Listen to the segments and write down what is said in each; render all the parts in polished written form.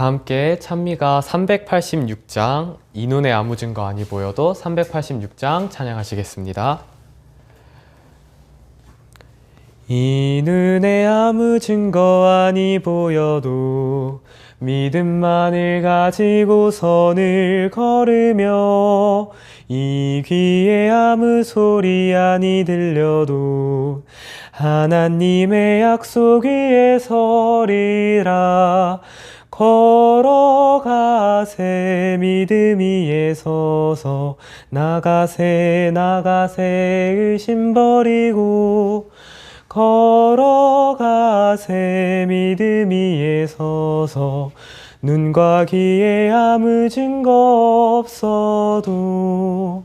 다 함께 찬미가 386장 이 눈에 아무 증거 아니 보여도 386장 찬양하시겠습니다. 이 눈에 아무 증거 아니 보여도 믿음만을 가지고 선을 걸으며 이 귀에 아무 소리 아니 들려도 하나님의 약속 위에 서리라. 걸어가세 믿음 위에 서서 나가세 의심 버리고 걸어가세 믿음 위에 서서 눈과 귀에 아무 증거 없어도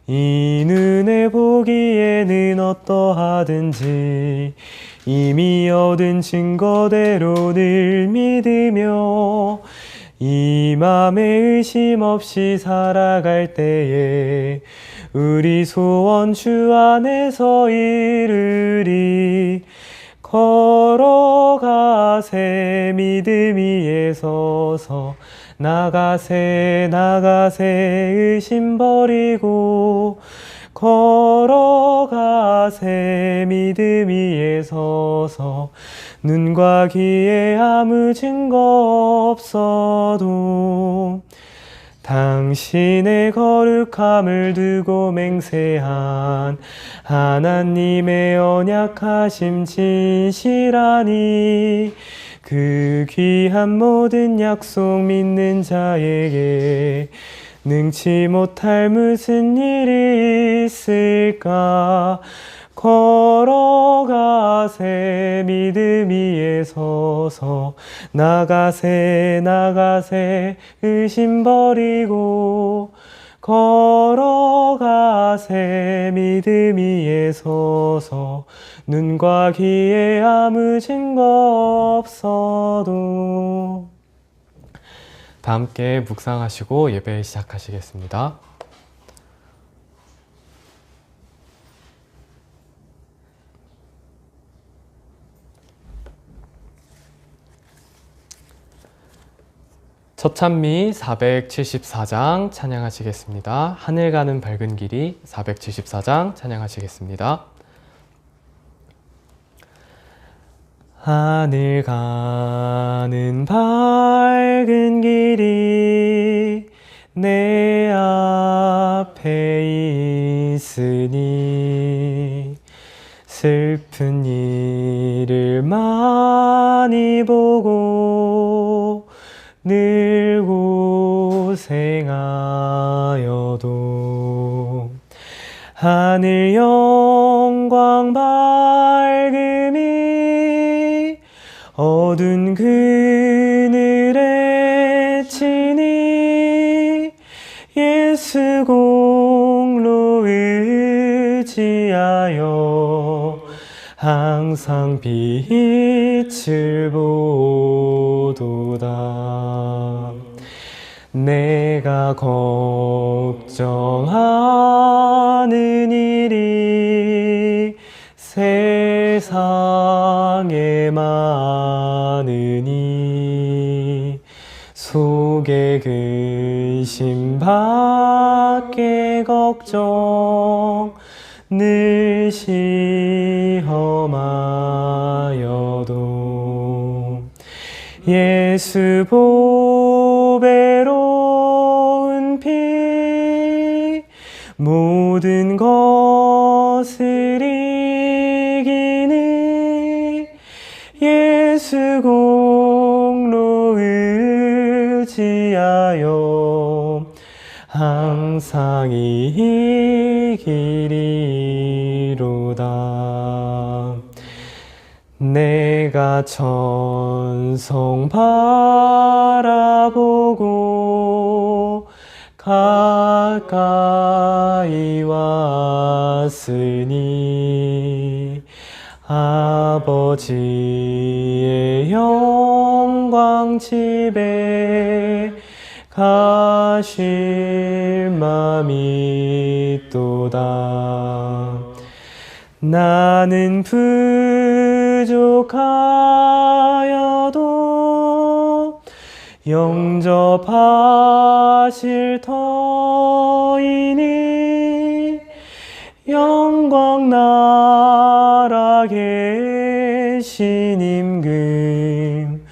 이 눈에 보기에는 어떠하든지 이미 얻은 증거대로 늘 믿으며 이 맘에 의심 없이 살아갈 때에 우리 소원 주 안에서 이루리. 걸어가세 믿음 위에 서서 나가세 의심 버리고 걸어가세 믿음 위에 서서 눈과 귀에 아무 증거 없어도 당신의 거룩함을 두고 맹세한 하나님의 언약하심 진실하니 그 귀한 모든 약속 믿는 자에게 능치 못할 무슨 일이 있을까. 걸어가세 믿음 위에 서서 나가세 의심 버리고 걸어가세 믿음 위에 서서 눈과 귀에 아무 증거 없어도. 다 함께 묵상하시고 예배 시작하시겠습니다. 첫 찬미 474장 찬양하시겠습니다. 하늘 가는 밝은 길이 474장 찬양하시겠습니다. 하늘 가는 밝은 길이 내 앞에 있으니 슬픈 일을 많이 보고 늘 고생하여도 하늘 영광 밝음이 어두운 그늘에 치니 예수 공로 의지하여 항상 빛을 보도다. 내가 걱정하는 일이 세상에 많으니 속에 근심 밖에 걱정 늘 시험하여도 예수 보배로운 피 모든 것을 이기니 예수 공로 의지하여 항상 이기리로다. 내가 천성 바라보고 가까이 왔으니 아버지의 영광 집에 가실 맘이 또다. 나는 부족하여도 영접하실 터이니 영광 나라 계신 임금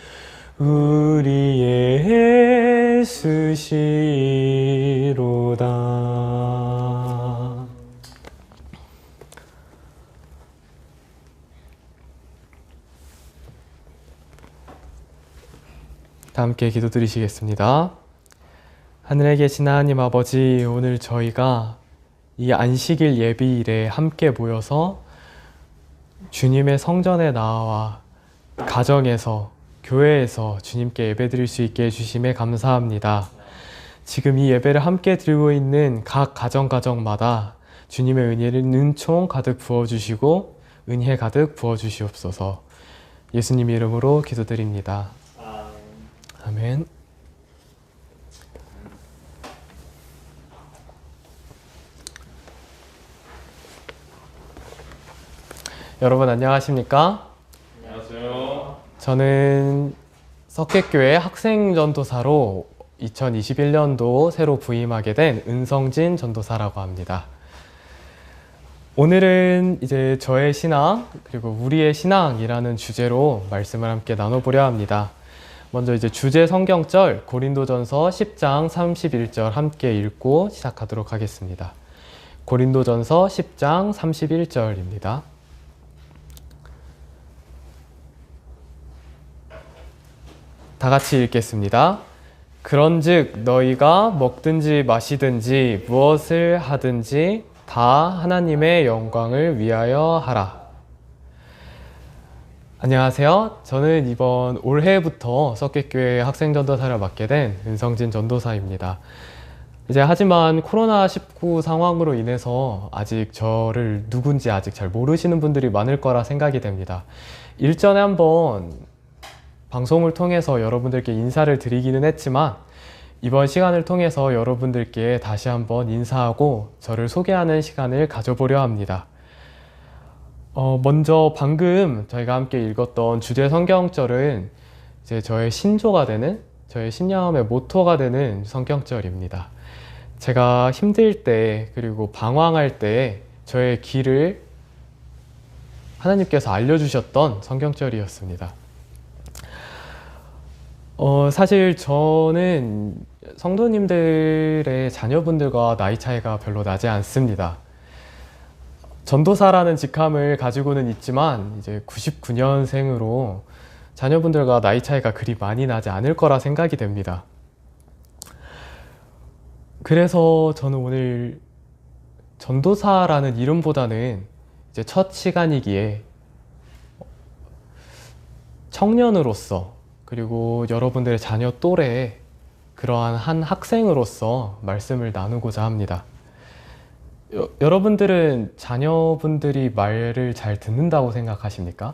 우리의 애쓰시로다. 다 함께 기도드리시겠습니다. 하늘에 계신 하나님 아버지, 오늘 저희가 이 안식일 예비일에 함께 모여서 주님의 성전에 나와 가정에서, 교회에서 주님께 예배드릴 수 있게 해주심에 감사합니다. 지금 이 예배를 함께 드리고 있는 각 가정마다 주님의 은혜를 은총 가득 부어주시고 은혜 가득 부어주시옵소서. 예수님 이름으로 기도드립니다. 아멘. 여러분 안녕하십니까? 안녕하세요. 저는 석계교회 학생전도사로 2021년도 새로 부임하게 된 은성진 전도사라고 합니다. 오늘은 이제 저의 신앙 그리고 우리의 신앙이라는 주제로 말씀을 함께 나눠보려 합니다. 먼저 이제 주제 성경절 고린도전서 10장 31절 함께 읽고 시작하도록 하겠습니다. 고린도전서 10장 31절입니다. 다 같이 읽겠습니다. 그런즉 너희가 먹든지 마시든지 무엇을 하든지 다 하나님의 영광을 위하여 하라. 안녕하세요. 저는 이번 올해부터 석계교회 학생전도사를 맡게 된 은성진 전도사입니다. 하지만 코로나19 상황으로 인해서 아직 저를 누군지 아직 잘 모르시는 분들이 많을 거라 생각이 됩니다. 일전에 한번 방송을 통해서 여러분들께 인사를 드리기는 했지만 이번 시간을 통해서 여러분들께 다시 한번 인사하고 저를 소개하는 시간을 가져보려 합니다. 먼저 방금 저희가 함께 읽었던 주제 성경절은 이제 저의 신조가 되는, 저의 신념의 모토가 되는 성경절입니다. 제가 힘들 때 그리고 방황할 때 저의 길을 하나님께서 알려주셨던 성경절이었습니다. 사실 저는 성도님들의 자녀분들과 나이 차이가 별로 나지 않습니다. 전도사라는 직함을 가지고는 있지만 이제 99년생으로 자녀분들과 나이 차이가 그리 많이 나지 않을 거라 생각이 됩니다. 그래서 저는 오늘 전도사라는 이름보다는 이제 첫 시간이기에 청년으로서 그리고 여러분들의 자녀 또래의 그러한 한 학생으로서 말씀을 나누고자 합니다. 여러분들은 자녀분들이 말을 잘 듣는다고 생각하십니까?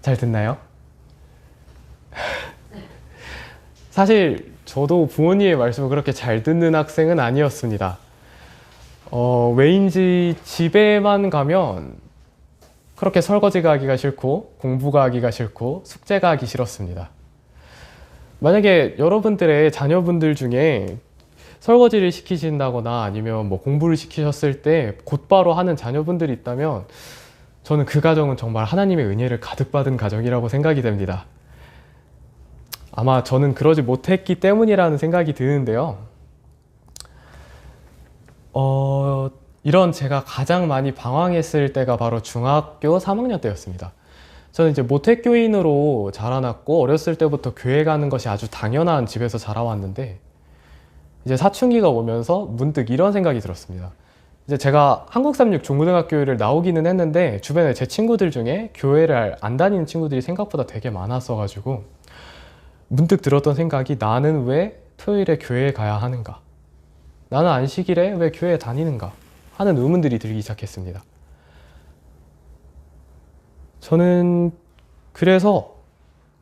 잘 듣나요? 사실 저도 부모님의 말씀을 그렇게 잘 듣는 학생은 아니었습니다. 왜인지 집에만 가면 그렇게 설거지가 하기가 싫고 공부가 하기가 싫고 숙제가 하기 싫었습니다. 만약에 여러분들의 자녀분들 중에 설거지를 시키신다거나 아니면 뭐 공부를 시키셨을 때 곧바로 하는 자녀분들이 있다면 저는 그 가정은 정말 하나님의 은혜를 가득 받은 가정이라고 생각이 됩니다. 아마 저는 그러지 못했기 때문이라는 생각이 드는데요. 이런 제가 가장 많이 방황했을 때가 바로 중학교 3학년 때였습니다. 저는 이제 모태교인으로 자라났고 어렸을 때부터 교회 가는 것이 아주 당연한 집에서 자라왔는데 이제 사춘기가 오면서 문득 이런 생각이 들었습니다. 이제 제가 한국삼육 중고등학교를 나오기는 했는데 주변에 제 친구들 중에 교회를 안 다니는 친구들이 생각보다 되게 많았어가지고 문득 들었던 생각이 나는 왜 토요일에 교회에 가야 하는가? 나는 안식일에 왜 교회에 다니는가? 하는 의문들이 들기 시작했습니다. 저는 그래서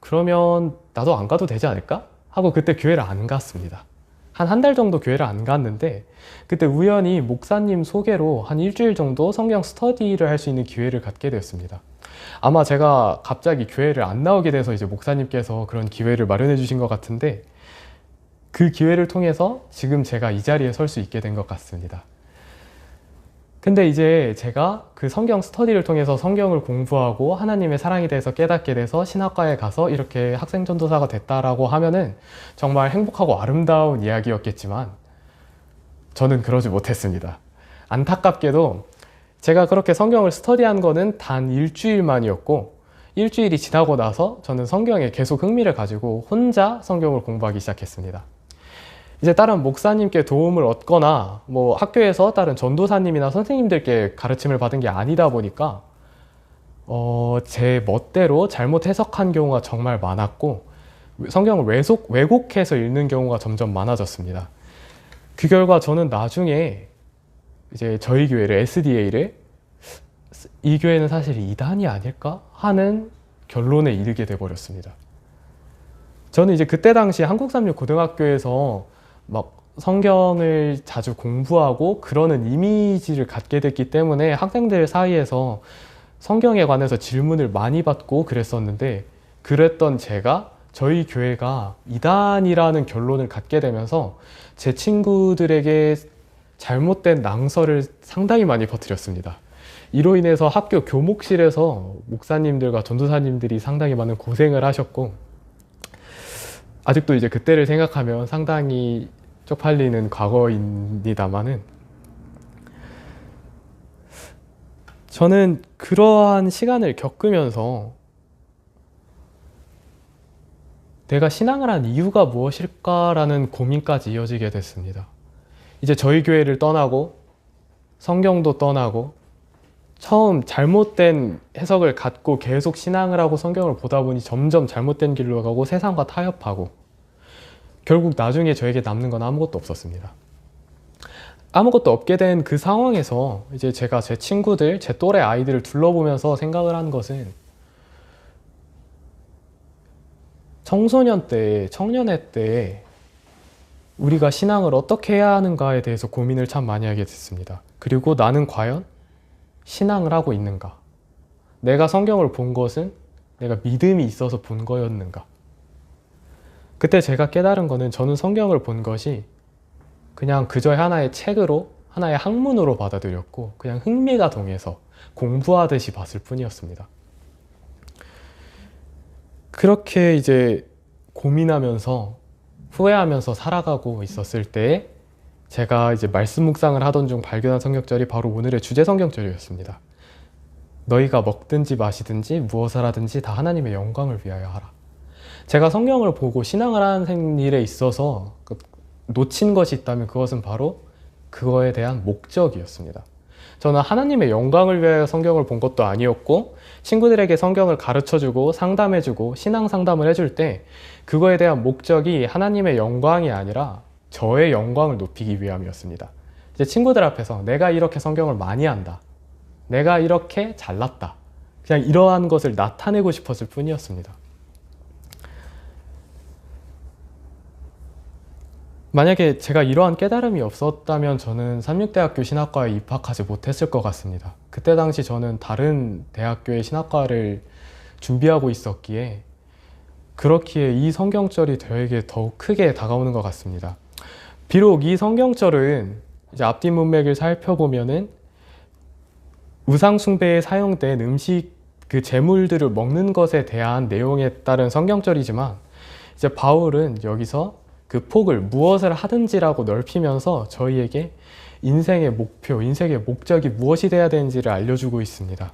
그러면 나도 안 가도 되지 않을까? 하고 그때 교회를 안 갔습니다. 한 달 정도 교회를 안 갔는데 그때 우연히 목사님 소개로 한 일주일 정도 성경 스터디를 할 수 있는 기회를 갖게 되었습니다. 아마 제가 갑자기 교회를 안 나오게 돼서 이제 목사님께서 그런 기회를 마련해 주신 것 같은데 그 기회를 통해서 지금 제가 이 자리에 설 수 있게 된 것 같습니다. 근데 이제 제가 그 성경 스터디를 통해서 성경을 공부하고 하나님의 사랑에 대해서 깨닫게 돼서 신학과에 가서 이렇게 학생 전도사가 됐다라고 하면은 정말 행복하고 아름다운 이야기였겠지만 저는 그러지 못했습니다. 안타깝게도 제가 그렇게 성경을 스터디한 거는 단 일주일만이었고 일주일이 지나고 나서 저는 성경에 계속 흥미를 가지고 혼자 성경을 공부하기 시작했습니다. 이제 다른 목사님께 도움을 얻거나 뭐 학교에서 다른 전도사님이나 선생님들께 가르침을 받은 게 아니다 보니까 제 멋대로 잘못 해석한 경우가 정말 많았고 성경을 왜곡해서 읽는 경우가 점점 많아졌습니다. 그 결과 저는 나중에 이제 저희 교회를 SDA를 이 교회는 사실 이단이 아닐까 하는 결론에 이르게 돼 버렸습니다. 저는 이제 그때 당시 한국삼육고등학교에서 막 성경을 자주 공부하고 그러는 이미지를 갖게 됐기 때문에 학생들 사이에서 성경에 관해서 질문을 많이 받고 그랬었는데 그랬던 제가 저희 교회가 이단이라는 결론을 갖게 되면서 제 친구들에게 잘못된 낭설을 상당히 많이 퍼뜨렸습니다. 이로 인해서 학교 교목실에서 목사님들과 전도사님들이 상당히 많은 고생을 하셨고 아직도 이제 그때를 생각하면 상당히 쪽팔리는 과거입니다만은 저는 그러한 시간을 겪으면서 내가 신앙을 한 이유가 무엇일까라는 고민까지 이어지게 됐습니다. 이제 저희 교회를 떠나고 성경도 떠나고 처음 잘못된 해석을 갖고 계속 신앙을 하고 성경을 보다 보니 점점 잘못된 길로 가고 세상과 타협하고 결국 나중에 저에게 남는 건 아무것도 없었습니다. 아무것도 없게 된 그 상황에서 이제 제가 제 친구들, 제 또래 아이들을 둘러보면서 생각을 한 것은 청소년 때, 청년회 때 우리가 신앙을 어떻게 해야 하는가에 대해서 고민을 참 많이 하게 됐습니다. 그리고 나는 과연 신앙을 하고 있는가? 내가 성경을 본 것은 내가 믿음이 있어서 본 거였는가? 그때 제가 깨달은 거는 저는 성경을 본 것이 그냥 그저 하나의 책으로, 하나의 학문으로 받아들였고 그냥 흥미가 동해서 공부하듯이 봤을 뿐이었습니다. 그렇게 이제 고민하면서 후회하면서 살아가고 있었을 때 제가 이제 말씀 묵상을 하던 중 발견한 성경절이 바로 오늘의 주제 성경절이었습니다. 너희가 먹든지 마시든지 무엇을 하든지 다 하나님의 영광을 위하여 하라. 제가 성경을 보고 신앙을 하는 일에 있어서 놓친 것이 있다면 그것은 바로 그거에 대한 목적이었습니다. 저는 하나님의 영광을 위하여 성경을 본 것도 아니었고 친구들에게 성경을 가르쳐주고 상담해주고 신앙 상담을 해줄 때 그거에 대한 목적이 하나님의 영광이 아니라 저의 영광을 높이기 위함이었습니다. 이제 친구들 앞에서 내가 이렇게 성경을 많이 한다. 내가 이렇게 잘났다. 그냥 이러한 것을 나타내고 싶었을 뿐이었습니다. 만약에 제가 이러한 깨달음이 없었다면 저는 삼육대학교 신학과에 입학하지 못했을 것 같습니다. 그때 당시 저는 다른 대학교의 신학과를 준비하고 있었기에 그렇기에 이 성경절이 저에게 더욱 크게 다가오는 것 같습니다. 비록 이 성경절은 이제 앞뒤 문맥을 살펴보면은 우상 숭배에 사용된 음식 그 제물들을 먹는 것에 대한 내용에 따른 성경절이지만 이제 바울은 여기서 그 폭을 무엇을 하든지라고 넓히면서 저희에게 인생의 목표, 인생의 목적이 무엇이 돼야 되는지를 알려주고 있습니다.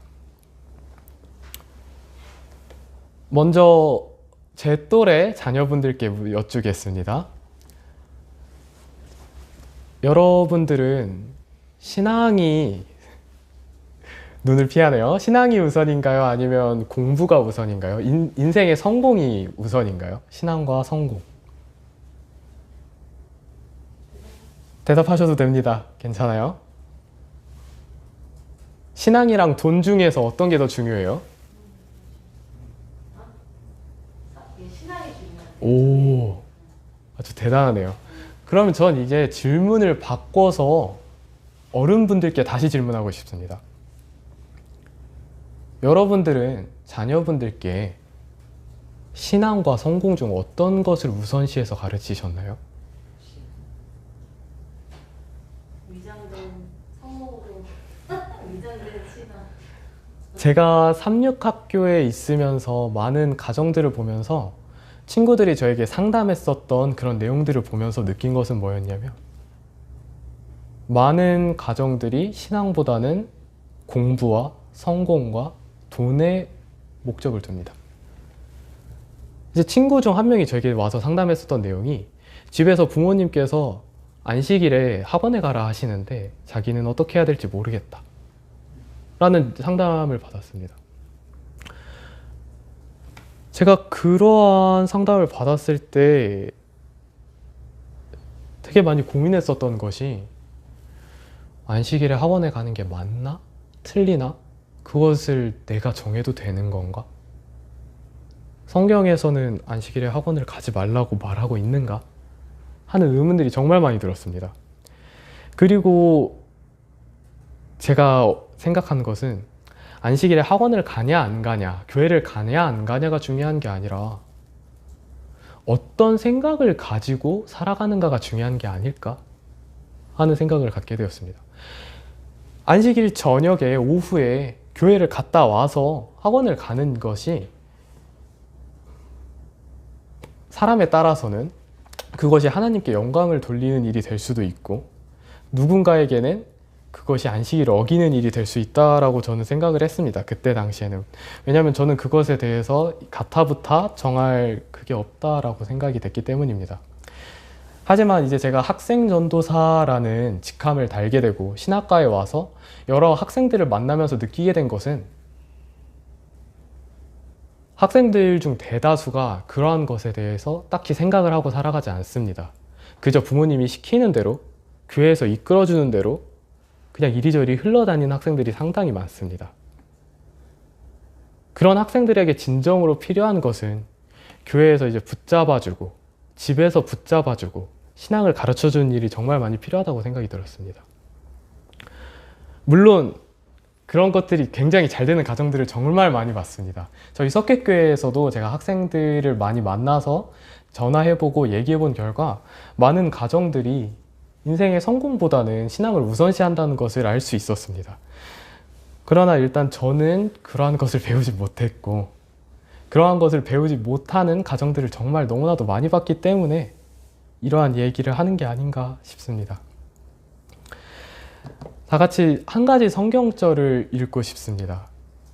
먼저 제 또래 자녀분들께 여쭙겠습니다. 여러분들은 신앙이 눈을 피하네요. 신앙이 우선인가요? 아니면 공부가 우선인가요? 인생의 성공이 우선인가요? 신앙과 성공. 대답하셔도 됩니다. 괜찮아요? 신앙이랑 돈 중에서 어떤 게 더 중요해요? 신앙이 중요해요. 오, 아주 대단하네요. 그러면 전 이제 질문을 바꿔서 어른분들께 다시 질문하고 싶습니다. 여러분들은 자녀분들께 신앙과 성공 중 어떤 것을 우선시해서 가르치셨나요? 위장된 성모로 위장된 신앙. 제가 삼육학교에 있으면서 많은 가정들을 보면서 친구들이 저에게 상담했었던 그런 내용들을 보면서 느낀 것은 뭐였냐면, 많은 가정들이 신앙보다는 공부와 성공과 돈에 목적을 둡니다. 이제 친구 중 한 명이 저에게 와서 상담했었던 내용이, 집에서 부모님께서 안식일에 학원에 가라 하시는데 자기는 어떻게 해야 될지 모르겠다 라는 상담을 받았습니다. 제가 그러한 상담을 받았을 때 되게 많이 고민했었던 것이, 안식일에 학원에 가는 게 맞나? 틀리나? 그것을 내가 정해도 되는 건가? 성경에서는 안식일에 학원을 가지 말라고 말하고 있는가? 하는 의문들이 정말 많이 들었습니다. 그리고 제가 생각한 것은, 안식일에 학원을 가냐 안 가냐, 교회를 가냐 안 가냐가 중요한 게 아니라 어떤 생각을 가지고 살아가는가가 중요한 게 아닐까 하는 생각을 갖게 되었습니다. 안식일 저녁에 오후에 교회를 갔다 와서 학원을 가는 것이 사람에 따라서는 그것이 하나님께 영광을 돌리는 일이 될 수도 있고, 누군가에게는 그것이 안식일을 어기는 일이 될 수 있다라고 저는 생각을 했습니다. 그때 당시에는. 왜냐하면 저는 그것에 대해서 가타부타 정할 그게 없다라고 생각이 됐기 때문입니다. 하지만 이제 제가 학생전도사라는 직함을 달게 되고 신학과에 와서 여러 학생들을 만나면서 느끼게 된 것은, 학생들 중 대다수가 그러한 것에 대해서 딱히 생각을 하고 살아가지 않습니다. 그저 부모님이 시키는 대로, 교회에서 이끌어주는 대로 그냥 이리저리 흘러다니는 학생들이 상당히 많습니다. 그런 학생들에게 진정으로 필요한 것은 교회에서 이제 붙잡아주고, 집에서 붙잡아주고, 신앙을 가르쳐주는 일이 정말 많이 필요하다고 생각이 들었습니다. 물론 그런 것들이 굉장히 잘 되는 가정들을 정말 많이 봤습니다. 저희 석회교회에서도 제가 학생들을 많이 만나서 전화해보고 얘기해본 결과, 많은 가정들이 인생의 성공보다는 신앙을 우선시한다는 것을 알 수 있었습니다. 그러나 일단 저는 그러한 것을 배우지 못했고, 그러한 것을 배우지 못하는 가정들을 정말 너무나도 많이 봤기 때문에 이러한 얘기를 하는 게 아닌가 싶습니다. 다 같이 한 가지 성경절을 읽고 싶습니다.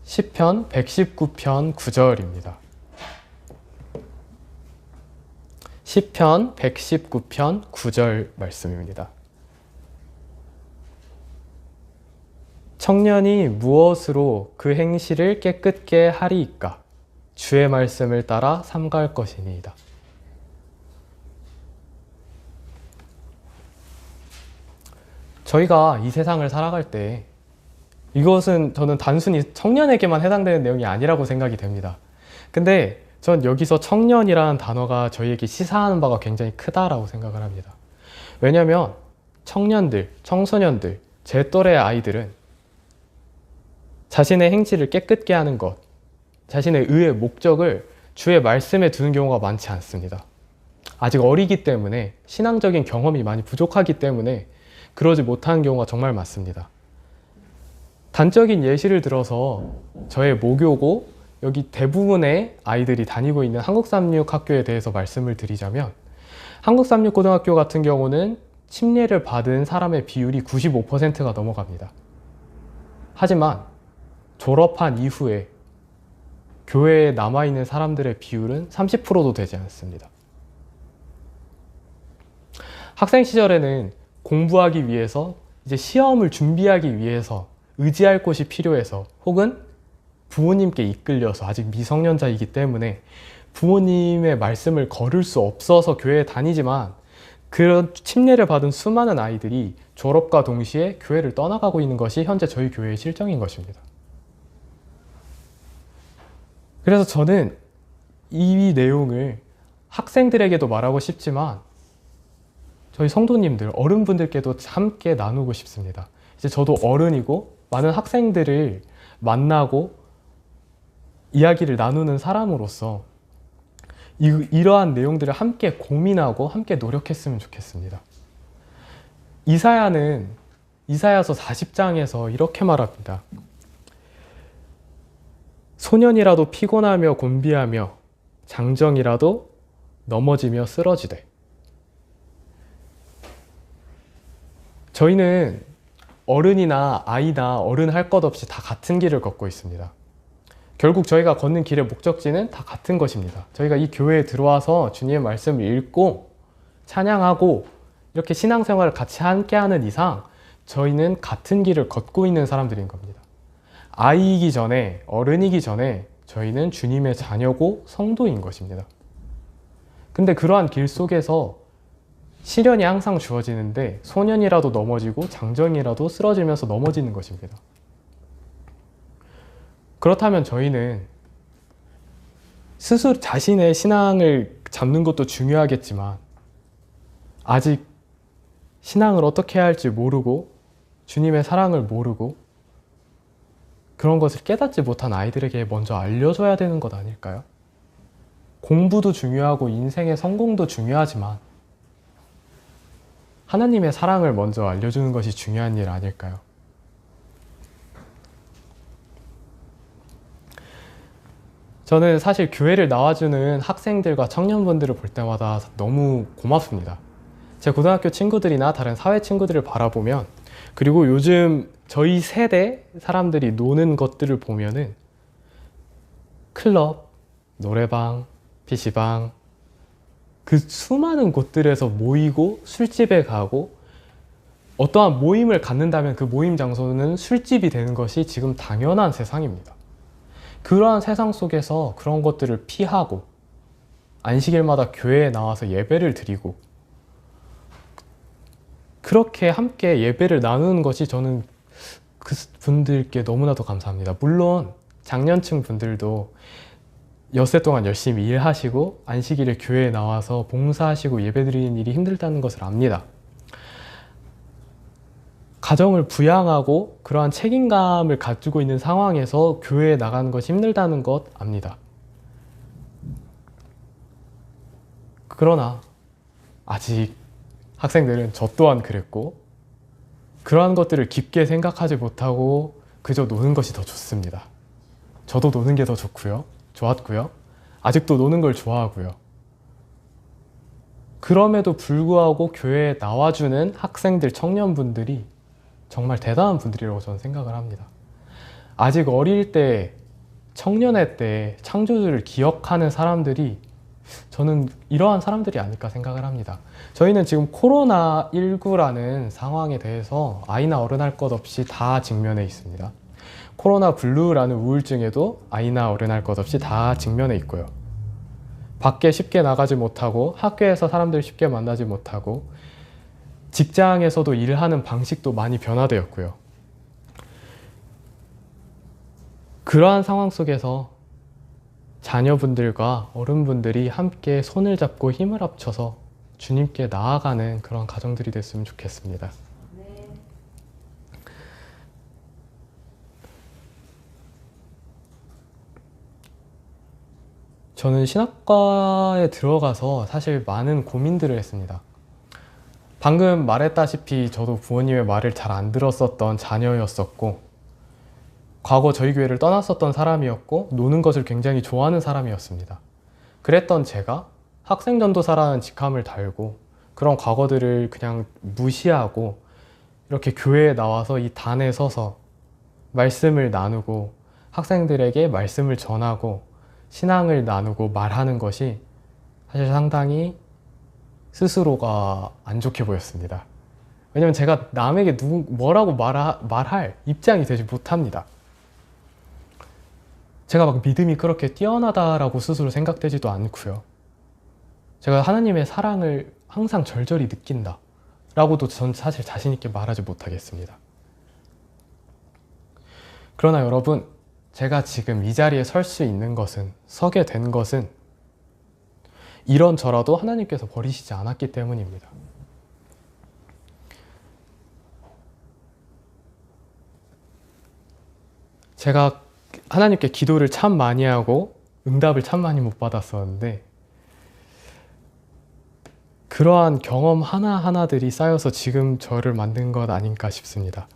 시편 119편 9절입니다. 시편 119편 9절 말씀입니다. 청년이 무엇으로 그 행실을 깨끗게 하리이까? 주의 말씀을 따라 삼갈 것이니이다. 저희가 이 세상을 살아갈 때, 이것은 저는 단순히 청년에게만 해당되는 내용이 아니라고 생각이 됩니다. 근데 전 여기서 청년이라는 단어가 저희에게 시사하는 바가 굉장히 크다라고 생각을 합니다. 왜냐하면 청년들, 청소년들, 제 또래의 아이들은 자신의 행실을 깨끗게 하는 것, 자신의 의의 목적을 주의 말씀에 두는 경우가 많지 않습니다. 아직 어리기 때문에, 신앙적인 경험이 많이 부족하기 때문에 그러지 못하는 경우가 정말 많습니다. 단적인 예시를 들어서 저의 모교고 여기 대부분의 아이들이 다니고 있는 한국삼육학교에 대해서 말씀을 드리자면, 한국삼육고등학교 같은 경우는 침례를 받은 사람의 비율이 95%가 넘어갑니다. 하지만 졸업한 이후에 교회에 남아있는 사람들의 비율은 30%도 되지 않습니다. 학생 시절에는 공부하기 위해서, 이제 시험을 준비하기 위해서 의지할 곳이 필요해서, 혹은 부모님께 이끌려서 아직 미성년자이기 때문에 부모님의 말씀을 거를 수 없어서 교회에 다니지만, 그런 침례를 받은 수많은 아이들이 졸업과 동시에 교회를 떠나가고 있는 것이 현재 저희 교회의 실정인 것입니다. 그래서 저는 이 내용을 학생들에게도 말하고 싶지만 저희 성도님들, 어른분들께도 함께 나누고 싶습니다. 이제 저도 어른이고 많은 학생들을 만나고 이야기를 나누는 사람으로서 이러한 내용들을 함께 고민하고 함께 노력했으면 좋겠습니다. 이사야는 이사야서 40장에서 이렇게 말합니다. 소년이라도 피곤하며 곤비하며 장정이라도 넘어지며 쓰러지되. 저희는 어른이나 아이나 어른 할 것 없이 다 같은 길을 걷고 있습니다. 결국 저희가 걷는 길의 목적지는 다 같은 것입니다. 저희가 이 교회에 들어와서 주님의 말씀을 읽고 찬양하고 이렇게 신앙생활을 같이 함께 하는 이상 저희는 같은 길을 걷고 있는 사람들인 겁니다. 아이이기 전에, 어른이기 전에 저희는 주님의 자녀고 성도인 것입니다. 근데 그러한 길 속에서 시련이 항상 주어지는데 소년이라도 넘어지고 장정이라도 쓰러지면서 넘어지는 것입니다. 그렇다면 저희는 스스로 자신의 신앙을 잡는 것도 중요하겠지만 아직 신앙을 어떻게 해야 할지 모르고 주님의 사랑을 모르고 그런 것을 깨닫지 못한 아이들에게 먼저 알려줘야 되는 것 아닐까요? 공부도 중요하고 인생의 성공도 중요하지만 하나님의 사랑을 먼저 알려주는 것이 중요한 일 아닐까요? 저는 사실 교회를 나와주는 학생들과 청년분들을 볼 때마다 너무 고맙습니다. 제 고등학교 친구들이나 다른 사회 친구들을 바라보면 그리고 요즘 저희 세대 사람들이 노는 것들을 보면은 클럽, 노래방, PC방 그 수많은 곳들에서 모이고 술집에 가고 어떠한 모임을 갖는다면 그 모임 장소는 술집이 되는 것이 지금 당연한 세상입니다. 그러한 세상 속에서 그런 것들을 피하고 안식일마다 교회에 나와서 예배를 드리고 그렇게 함께 예배를 나누는 것이 저는 그 분들께 너무나도 감사합니다. 물론 장년층 분들도 엿새 동안 열심히 일하시고 안식일에 교회에 나와서 봉사하시고 예배드리는 일이 힘들다는 것을 압니다. 가정을 부양하고 그러한 책임감을 가지고 있는 상황에서 교회에 나가는 것이 힘들다는 것 압니다. 그러나 아직 학생들은 저 또한 그랬고 그러한 것들을 깊게 생각하지 못하고 그저 노는 것이 더 좋습니다. 저도 노는 게 더 좋았고요. 아직도 노는 걸 좋아하고요. 그럼에도 불구하고 교회에 나와주는 학생들, 청년분들이 정말 대단한 분들이라고 저는 생각을 합니다. 아직 어릴 때, 청년의 때 창조주를 기억하는 사람들이 저는 이러한 사람들이 아닐까 생각을 합니다. 저희는 지금 코로나19라는 상황에 대해서 아이나 어른 할 것 없이 다 직면해 있습니다. 코로나 블루라는 우울증에도 아이나 어른 할 것 없이 다 직면해 있고요. 밖에 쉽게 나가지 못하고 학교에서 사람들 쉽게 만나지 못하고 직장에서도 일하는 방식도 많이 변화되었고요. 그러한 상황 속에서 자녀분들과 어른분들이 함께 손을 잡고 힘을 합쳐서 주님께 나아가는 그런 가정들이 됐으면 좋겠습니다. 네. 저는 신학과에 들어가서 사실 많은 고민들을 했습니다. 방금 말했다시피 저도 부모님의 말을 잘 안 들었었던 자녀였었고 과거 저희 교회를 떠났었던 사람이었고 노는 것을 굉장히 좋아하는 사람이었습니다. 그랬던 제가 학생전도사라는 직함을 달고 그런 과거들을 그냥 무시하고 이렇게 교회에 나와서 이 단에 서서 말씀을 나누고 학생들에게 말씀을 전하고 신앙을 나누고 말하는 것이 사실 상당히 스스로가 안 좋게 보였습니다. 왜냐면 제가 남에게 뭐라고 말할 입장이 되지 못합니다. 제가 막 믿음이 그렇게 뛰어나다라고 스스로 생각되지도 않고요. 제가 하나님의 사랑을 항상 절절히 느낀다 라고도 전 사실 자신 있게 말하지 못하겠습니다. 그러나 여러분, 제가 지금 이 자리에 설 수 있는 것은, 서게 된 것은 이런저라도 하나님께서 버리시지 않았기 때문입니다. 제가 하나님께 기도를 참 많이 하고 응답을 참 많이 못 받았었는데 그러한 경험 하나하나들이 쌓여서 지금 저를 만든 것 아닌가 싶습니다.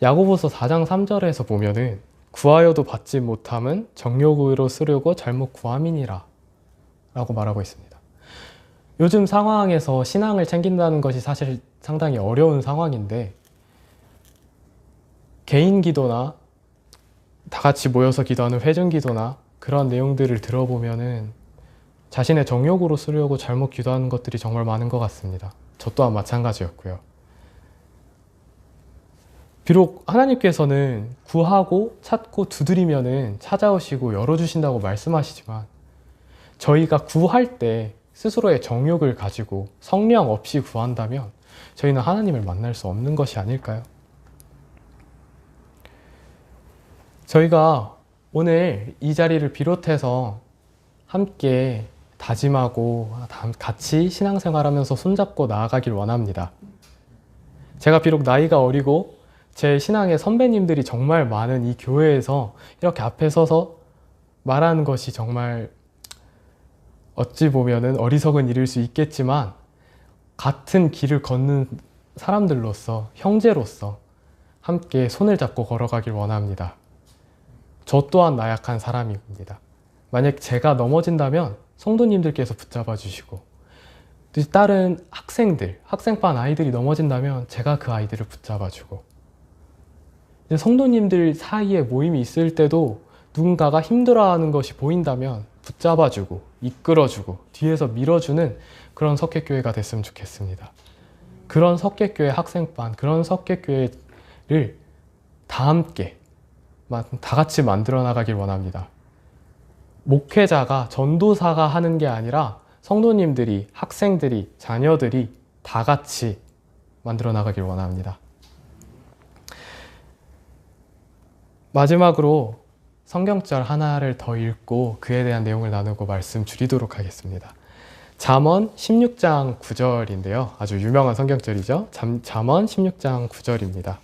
야고보서 4장 3절에서 보면은 구하여도 받지 못함은 정욕으로 쓰려고 잘못 구함이니라 라고 말하고 있습니다. 요즘 상황에서 신앙을 챙긴다는 것이 사실 상당히 어려운 상황인데 개인 기도나 다 같이 모여서 기도하는 회중 기도나 그런 내용들을 들어보면은 자신의 정욕으로 쓰려고 잘못 기도하는 것들이 정말 많은 것 같습니다. 저 또한 마찬가지였고요. 비록 하나님께서는 구하고 찾고 두드리면은 찾아오시고 열어주신다고 말씀하시지만 저희가 구할 때 스스로의 정욕을 가지고 성령 없이 구한다면 저희는 하나님을 만날 수 없는 것이 아닐까요? 저희가 오늘 이 자리를 비롯해서 함께 다짐하고 같이 신앙생활하면서 손잡고 나아가길 원합니다. 제가 비록 나이가 어리고 제 신앙의 선배님들이 정말 많은 이 교회에서 이렇게 앞에 서서 말하는 것이 정말 어찌 보면은 어리석은 일일 수 있겠지만 같은 길을 걷는 사람들로서 형제로서 함께 손을 잡고 걸어가길 원합니다. 저 또한 나약한 사람입니다. 만약 제가 넘어진다면 성도님들께서 붙잡아 주시고 다른 학생들, 학생반 아이들이 넘어진다면 제가 그 아이들을 붙잡아 주고 성도님들 사이에 모임이 있을 때도 누군가가 힘들어하는 것이 보인다면 붙잡아 주고 이끌어 주고 뒤에서 밀어주는 그런 석회교회가 됐으면 좋겠습니다. 그런 석회교회 학생반, 그런 석회교회를 다 함께 다 같이 만들어 나가길 원합니다. 목회자가, 전도사가 하는 게 아니라 성도님들이, 학생들이, 자녀들이 다 같이 만들어 나가길 원합니다. 마지막으로 성경절 하나를 더 읽고 그에 대한 내용을 나누고 말씀 줄이도록 하겠습니다. 잠언 16장 9절인데요. 아주 유명한 성경절이죠. 잠언 16장 9절입니다.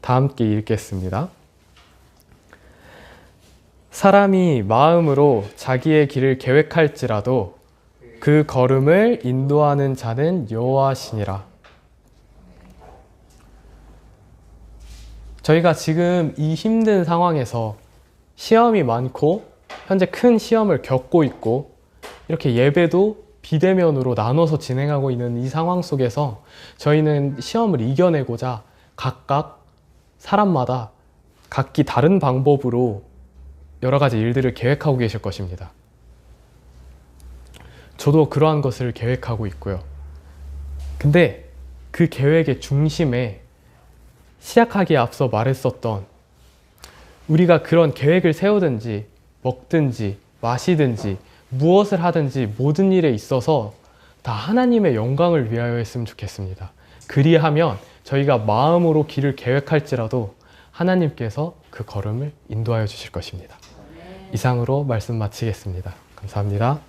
다 함께 읽겠습니다. 사람이 마음으로 자기의 길을 계획할지라도 그 걸음을 인도하는 자는 여호와시니라. 저희가 지금 이 힘든 상황에서 시험이 많고 현재 큰 시험을 겪고 있고 이렇게 예배도 비대면으로 나눠서 진행하고 있는 이 상황 속에서 저희는 시험을 이겨내고자 각각 사람마다 각기 다른 방법으로 여러 가지 일들을 계획하고 계실 것입니다. 저도 그러한 것을 계획하고 있고요. 근데 그 계획의 중심에 시작하기에 앞서 말했었던 우리가 그런 계획을 세우든지 먹든지 마시든지 무엇을 하든지 모든 일에 있어서 다 하나님의 영광을 위하여 했으면 좋겠습니다. 그리하면 저희가 마음으로 길을 계획할지라도 하나님께서 그 걸음을 인도하여 주실 것입니다. 이상으로 말씀 마치겠습니다. 감사합니다.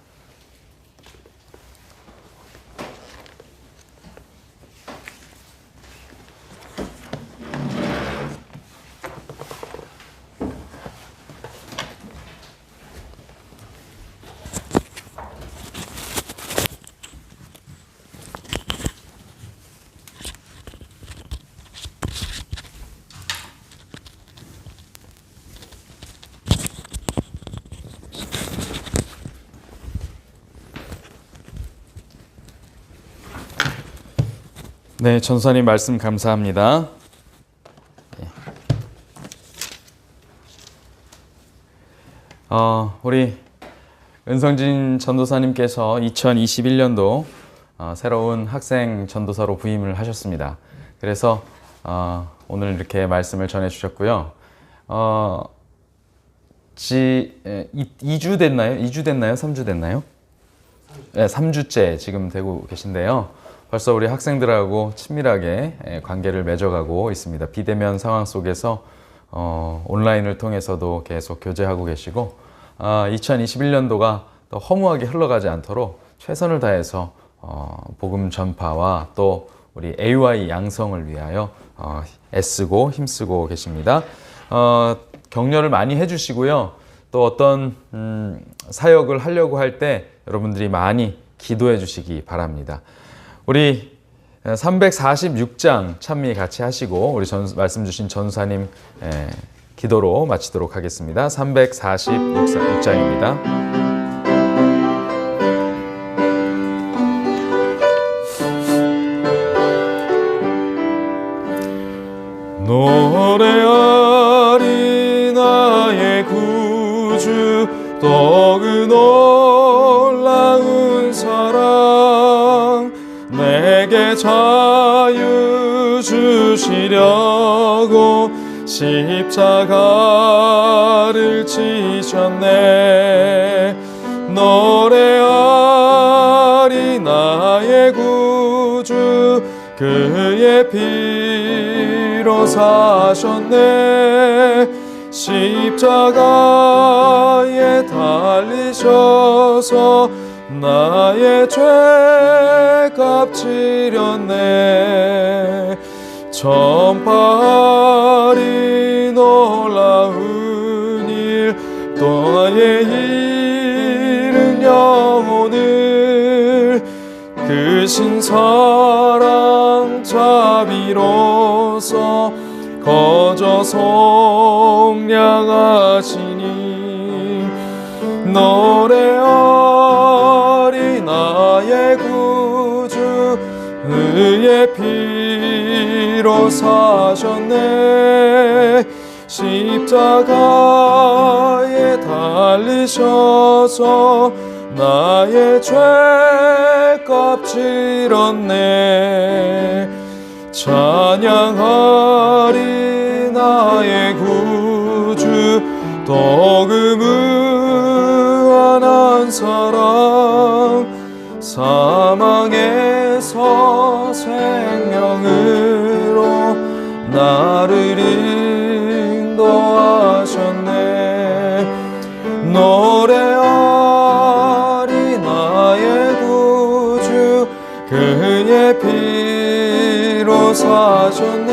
네, 전사님 말씀 감사합니다. 우리 은성진 전도사님께서 2021년도 새로운 학생 전도사로 부임을 하셨습니다. 그래서 오늘 이렇게 말씀을 전해주셨고요. 2주 됐나요? 2주 됐나요? 3주 됐나요? 네, 3주째 지금 되고 계신데요. 벌써 우리 학생들하고 친밀하게 관계를 맺어가고 있습니다. 비대면 상황 속에서 온라인을 통해서도 계속 교제하고 계시고 2021년도가 또 허무하게 흘러가지 않도록 최선을 다해서 복음 전파와 또 우리 AY 양성을 위하여 애쓰고 힘쓰고 계십니다. 격려를 많이 해주시고요. 또 어떤 사역을 하려고 할 때 여러분들이 많이 기도해 주시기 바랍니다. 우리 346장 찬미 같이 하시고 우리 말씀 주신 전사님 기도로 마치도록 하겠습니다. 346장입니다. 노래하리 나의 구주 더 그 놀라운 사랑 내게 자유 주시려고 십자가를 지셨네. 노래하리 나의 구주 그의 피로 사셨네. 십자가에 달리셔서 나의 죄값 지렸네. 전파하리 놀라운 일 또 나의 이른 영혼을 그 신사랑 자비로서 거저 속량하시니 노래하리 나의 구주 그의 피로 사셨네. 십자가에 달리셔서 나의 죄값 지렸네. 찬양하리 나의 구주 더 그 무한한 사랑 사망에서 생명으로 나를 인도하셨네. 노래하리 나의 구주 그의 피로 사셨네.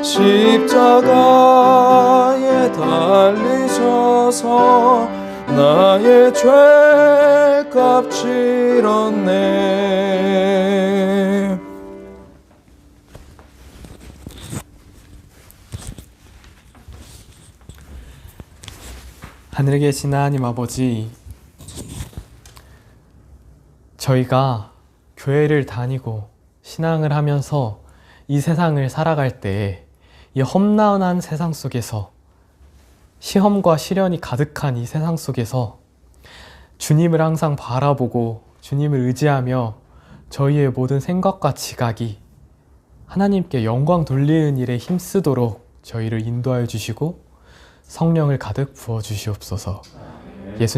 십자가에 달리셔서 나의 죄값 지렸네. 하늘에 계신 하나님 아버지, 저희가 교회를 다니고 신앙을 하면서 이 세상을 살아갈 때 이 험난한 세상 속에서 시험과 시련이 가득한 이 세상 속에서 주님을 항상 바라보고 주님을 의지하며 저희의 모든 생각과 지각이 하나님께 영광 돌리는 일에 힘쓰도록 저희를 인도하여 주시고 성령을 가득 부어 주시옵소서.